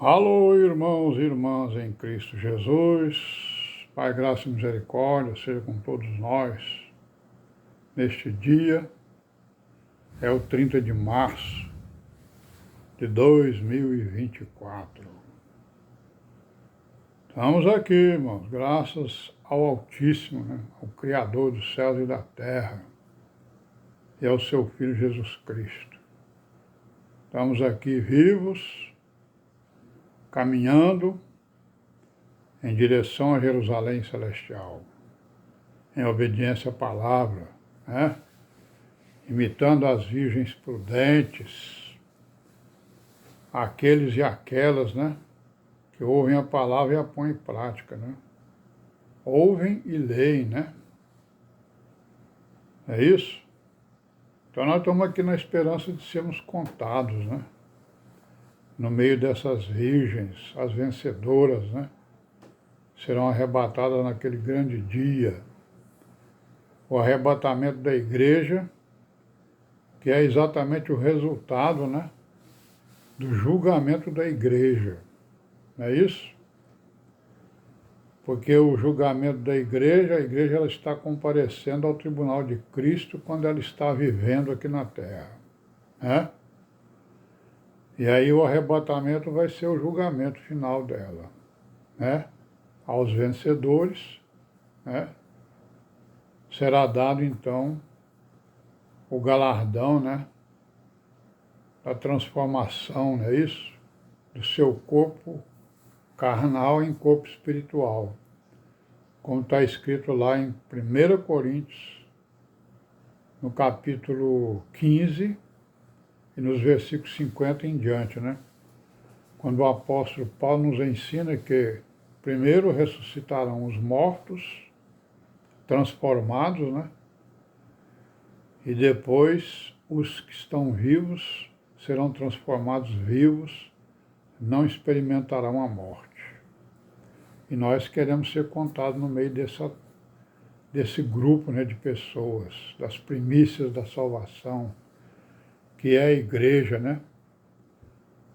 Alô, irmãos e irmãs em Cristo Jesus, Pai, graça e misericórdia seja com todos nós. Neste dia, é o 30 de março de 2024. Estamos aqui, irmãos, graças ao Altíssimo, ao Criador dos céus e da terra, e ao seu Filho Jesus Cristo. Estamos aqui vivos, caminhando em direção a Jerusalém Celestial, em obediência à palavra, imitando as virgens prudentes, aqueles e aquelas, que ouvem a palavra e a põem em prática, Ouvem e leem, É isso? Então nós estamos aqui na esperança de sermos contados, No meio dessas virgens, as vencedoras, serão arrebatadas naquele grande dia. O arrebatamento da igreja, que é exatamente o resultado, do julgamento da igreja. Não é isso? Porque o julgamento da igreja, a igreja ela está comparecendo ao tribunal de Cristo quando ela está vivendo aqui na terra. E aí o arrebatamento vai ser o julgamento final dela. Aos vencedores, será dado então o galardão, da transformação, não é isso? Do seu corpo carnal em corpo espiritual, como está escrito lá em 1 Coríntios, no capítulo 15 e nos versículos 50 em diante, Quando o apóstolo Paulo nos ensina que primeiro ressuscitarão os mortos, transformados, e depois os que estão vivos serão transformados vivos, não experimentarão a morte. E nós queremos ser contados no meio desse grupo, de pessoas, das primícias da salvação, que é a igreja,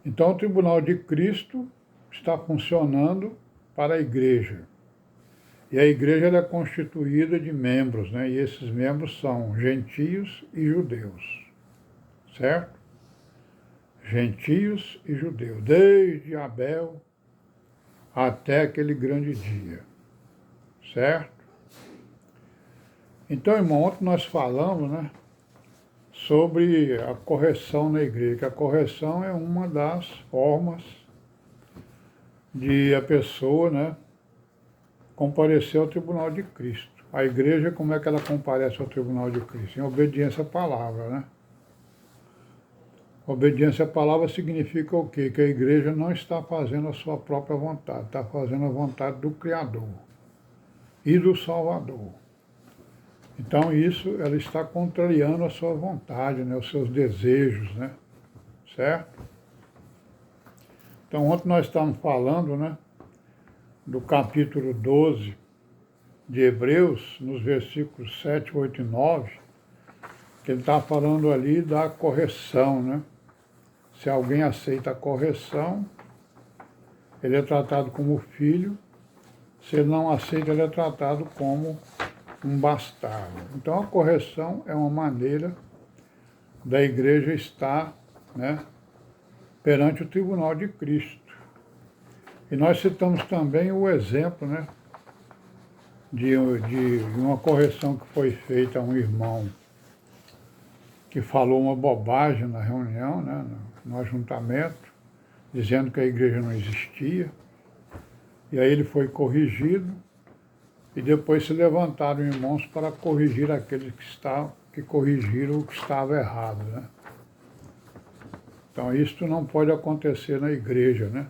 Então o tribunal de Cristo está funcionando para a igreja. E a igreja ela é constituída de membros, E esses membros são gentios e judeus, certo? Gentios e judeus, desde Abel até aquele grande dia, certo? Então, irmão, ontem nós falamos, sobre a correção na igreja, que a correção é uma das formas de a pessoa, comparecer ao tribunal de Cristo. A igreja, como é que ela comparece ao tribunal de Cristo? Em obediência à palavra, Obediência à palavra significa o quê? Que a igreja não está fazendo a sua própria vontade, está fazendo a vontade do Criador e do Salvador. Então isso, ela está contrariando a sua vontade, os seus desejos, certo? Então ontem nós estávamos falando, do capítulo 12 de Hebreus, nos versículos 7, 8 e 9, que ele está falando ali da correção, Se alguém aceita a correção, ele é tratado como filho. Se ele não aceita, ele é tratado como um bastardo. Então a correção é uma maneira da igreja estar, perante o tribunal de Cristo. E nós citamos também o exemplo, de uma correção que foi feita a um irmão que falou uma bobagem na reunião, no ajuntamento, dizendo que a igreja não existia. E aí ele foi corrigido, e depois se levantaram irmãos para corrigir aqueles que corrigiram o que estava errado, Então isso não pode acontecer na igreja,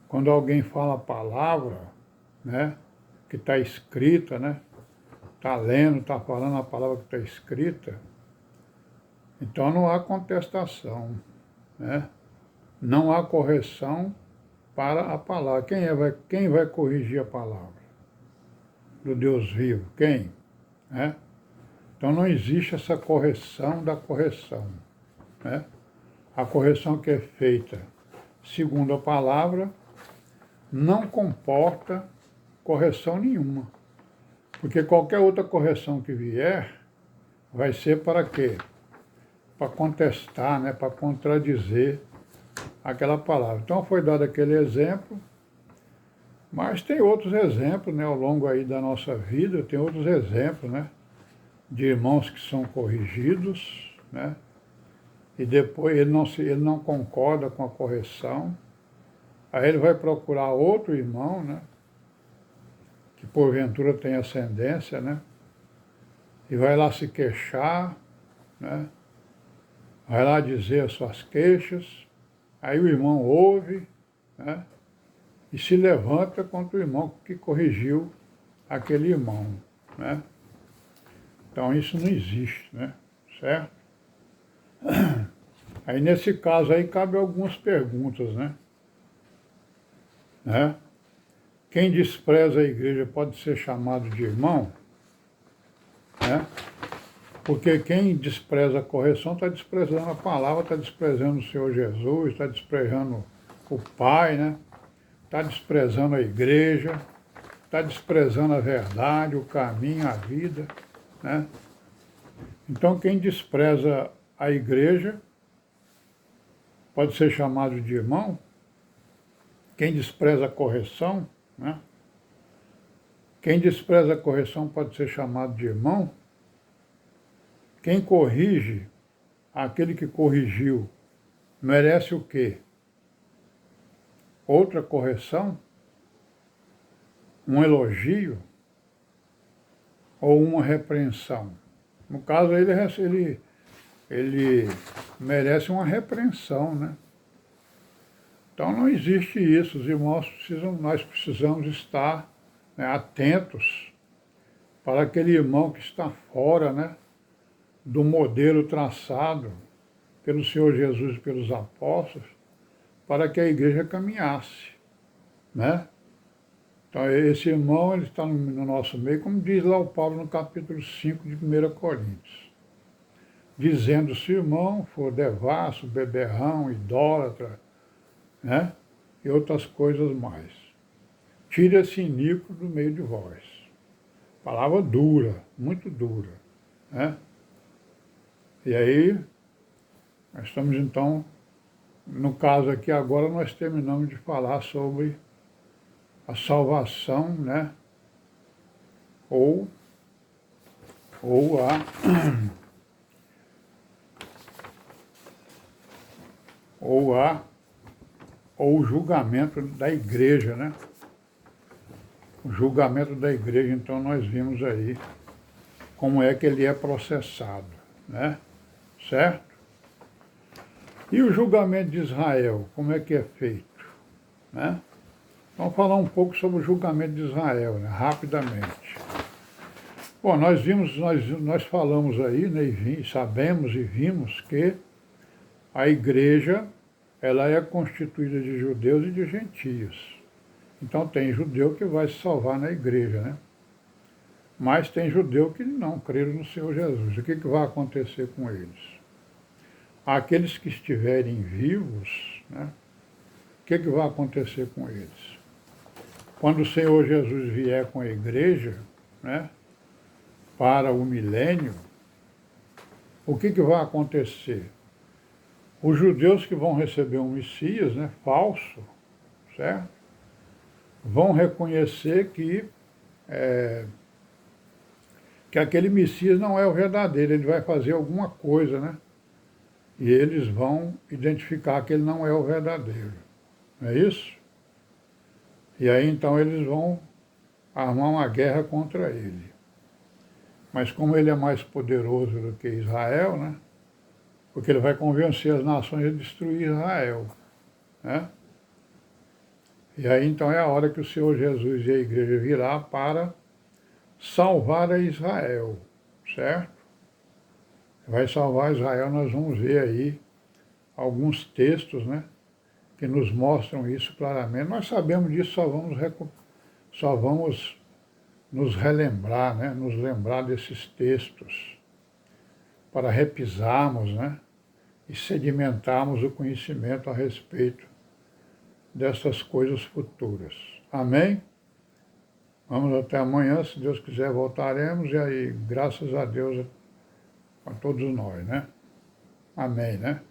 Quando alguém fala a palavra, que está escrita, está lendo, está falando a palavra que está escrita, então não há contestação, Não há correção para a palavra. Quem vai corrigir a palavra do Deus vivo? Quem? Então não existe essa correção da correção, A correção que é feita segundo a palavra, não comporta correção nenhuma. Porque qualquer outra correção que vier vai ser para quê? Para contestar, né? Para contradizer aquela palavra. Então foi dado aquele exemplo, mas tem outros exemplos, né? Ao longo aí da nossa vida, tem outros exemplos, né? De irmãos que são corrigidos, né? E depois ele não concorda com a correção, aí ele vai procurar outro irmão, né? Que porventura tem ascendência, né? E vai lá se queixar, né? Vai lá dizer as suas queixas, aí o irmão ouve, né? E se levanta contra o irmão que corrigiu aquele irmão, né? Então isso não existe, né? Certo? Aí nesse caso aí cabe algumas perguntas, né? Quem despreza a igreja pode ser chamado de irmão, né? Porque quem despreza a correção está desprezando a palavra, está desprezando o Senhor Jesus, está desprezando o Pai, né? Está desprezando a igreja, está desprezando a verdade, o caminho, a vida, né? Então quem despreza a igreja pode ser chamado de irmão. Quem despreza a correção, né? Quem despreza a correção pode ser chamado de irmão. Quem corrige, aquele que corrigiu, merece o quê? Outra correção? Um elogio? Ou uma repreensão? No caso, ele merece uma repreensão, né? Então não existe isso, os irmãos nós precisamos estar, né, atentos para aquele irmão que está fora, né, do modelo traçado pelo Senhor Jesus e pelos apóstolos, para que a igreja caminhasse, né? Então esse irmão, ele está no nosso meio, como diz lá o Paulo no capítulo 5 de 1 Coríntios, dizendo: se o irmão for devasso, beberrão, idólatra, né? E outras coisas mais, tire esse iníquo do meio de vós. Palavra dura, muito dura, né? E aí, nós estamos então, no caso aqui agora, nós terminamos de falar sobre a salvação, né? Ou o julgamento da igreja, né? O julgamento da igreja, então nós vimos aí como é que ele é processado, né? Certo? E o julgamento de Israel, como é que é feito, né? Vamos falar um pouco sobre o julgamento de Israel, né? Rapidamente. Bom, nós falamos aí, né, sabemos e vimos que a igreja, ela é constituída de judeus e de gentios. Então tem judeu que vai se salvar na igreja, né? Mas tem judeu que não creram no Senhor Jesus. O que vai acontecer com eles? Aqueles que estiverem vivos, né? O que vai acontecer com eles? Quando o Senhor Jesus vier com a igreja, né, para o milênio, o que vai acontecer? Os judeus que vão receber um Messias, né, falso, certo? Vão reconhecer que aquele Messias não é o verdadeiro, ele vai fazer alguma coisa, né? E eles vão identificar que ele não é o verdadeiro. Não é isso? E aí então eles vão armar uma guerra contra ele. Mas como ele é mais poderoso do que Israel, né? Porque ele vai convencer as nações a destruir Israel, né? E aí então é a hora que o Senhor Jesus e a igreja virá para salvar a Israel, certo? Vai salvar Israel, nós vamos ver aí alguns textos, né, que nos mostram isso claramente. Nós sabemos disso, só vamos nos relembrar, né, nos lembrar desses textos para repisarmos, né, e sedimentarmos o conhecimento a respeito dessas coisas futuras. Amém? Vamos até amanhã, se Deus quiser voltaremos, e aí, graças a Deus, a todos nós, né? Amém, né?